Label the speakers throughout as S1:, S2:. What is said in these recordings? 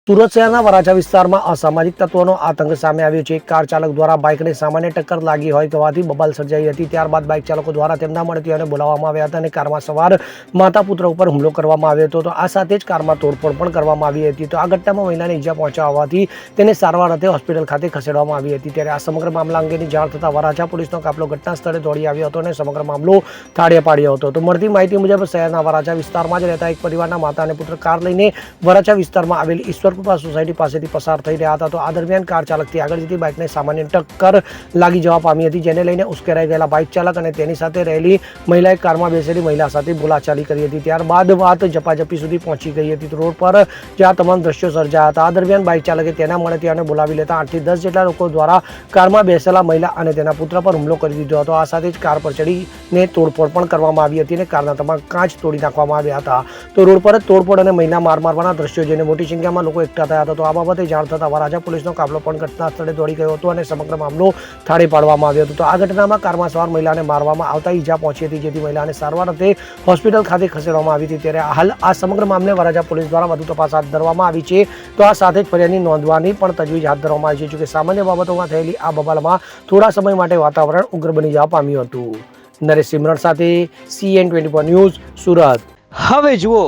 S1: સુરત શહેરના વરાછા વિસ્તારમાં અસામાજિક તત્વોનો આતંક સામે આવ્યો છે। કાર ચાલક દ્વારા બાઇકને સામાન્ય ટક્કર લાગી હોય તેવાથી બબાલ સર્જાઈ હતી। ત્યારબાદ બાઇક ચાલકો દ્વારા તેમના મળતીઓને બોલાવવામાં આવ્યા હતા અને કારમાં સવાર માતા પુત્ર ઉપર હુમલો કરવામાં આવ્યો હતો। તો આ સાથે જ કારમાં તોડફોડ પણ કરવામાં આવી હતી। તો આ ઘટનામાં મહિલાને ઈજા પહોંચ્યા હોવાથી તેને સારવાર અર્થે હોસ્પિટલ ખાતે ખસેડવામાં આવી હતી। ત્યારે આ સમગ્ર મામલા અંગેની જાણ થતાં વરાછા પોલીસનો કાફલો ઘટના સ્થળે દોડી આવ્યો હતો અને સમગ્ર મામલો થાળે પાડ્યો હતો। તો મળતી માહિતી મુજબ શહેરના વરાછા વિસ્તારમાં જ રહેતા એક પરિવારના માતા અને પુત્ર કાર લઈને વરાછા વિસ્તારમાં આવેલ ઈશ્વર સોસાયટી પાસેથી પસાર થઈ રહ્યા હતા। તો આ દરમિયાન કાર ચાલકથી આગળ જતી બાઇકને સામાન્ય ટક્કર લાગી જવા પામી હતી, જેને લઈને ઉશ્કેરાઈ ગયેલા બાઇક ચાલક અને તેની સાથે રહેલી મહિલાએ કારમાં બેસેલી મહિલા સાથે બોલાચાલી કરી હતી। ત્યારબાદ વાત ઝપાઝપી સુધી પહોંચી ગઈ હતી। તો રોડ પર જ્યાં તમામ દ્રશ્યો સર્જાયા હતા। આ દરમિયાન બાઇક ચાલકે તેના મળતિયાઓને બોલાવી લેતા 8 થી 10 જેટલા લોકો દ્વારા કારમાં બેસેલા મહિલા અને તેના પુત્ર પર હુમલો કરી દીધો હતો। આ સાથે જ કાર પર ચડીને તોડફોડ પણ કરવામાં આવી હતી અને કારના તમામ કાચ તોડી નાખવામાં આવ્યા હતા। તો રોડ પર જ તોડફોડ અને મહિલા માર મારવાના દ્રશ્યો જોઈને મોટી સંખ્યામાં લોકો એકઠા થયા હતા। તો આ બાબતે જાણ થતાં વરાછા પોલીસનો કાફલો પણ ઘટના સ્થળે દોડી ગયો હતો અને સમગ્ર મામલો થાળે પાડવામાં આવ્યો હતો। તો આ ઘટનામાં કારમાં સવાર મહિલાને મારવામાં આવતા ઈજા પહોંચી હતી, જેથી મહિલાને સારવાર અર્થે હોસ્પિટલ ખાતે ખસેડવામાં આવી હતી। ત્યારે હાલ આ સમગ્ર મામલે વરાછા પોલીસ દ્વારા વધુ તપાસ હાથ ધરવામાં આવી છે। તો આ સાથે જ ફરિયાદની નોંધવાની પણ તજવીજ હાથ ધરવામાં આવી છે। જોકે સામાન્ય બાબતોમાં થયેલી આ બબાલમાં થોડા સમય માટે વાતાવરણ ઉગ્ર બની જવા પામ્યું હતું। નરેશ સિમરણ સાથે CN24 ન્યૂઝ સુરત।
S2: હવે જુઓ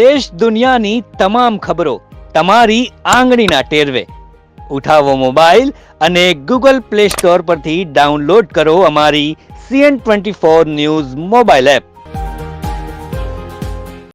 S2: દેશ દુનિયાની તમામ ખબરો તમારી આંગળીના ટેરવે। ઉઠાવો મોબાઈલ અને Google Play Store પરથી ડાઉનલોડ કરો અમારી CN24 ન્યૂઝ મોબાઈલ એપ।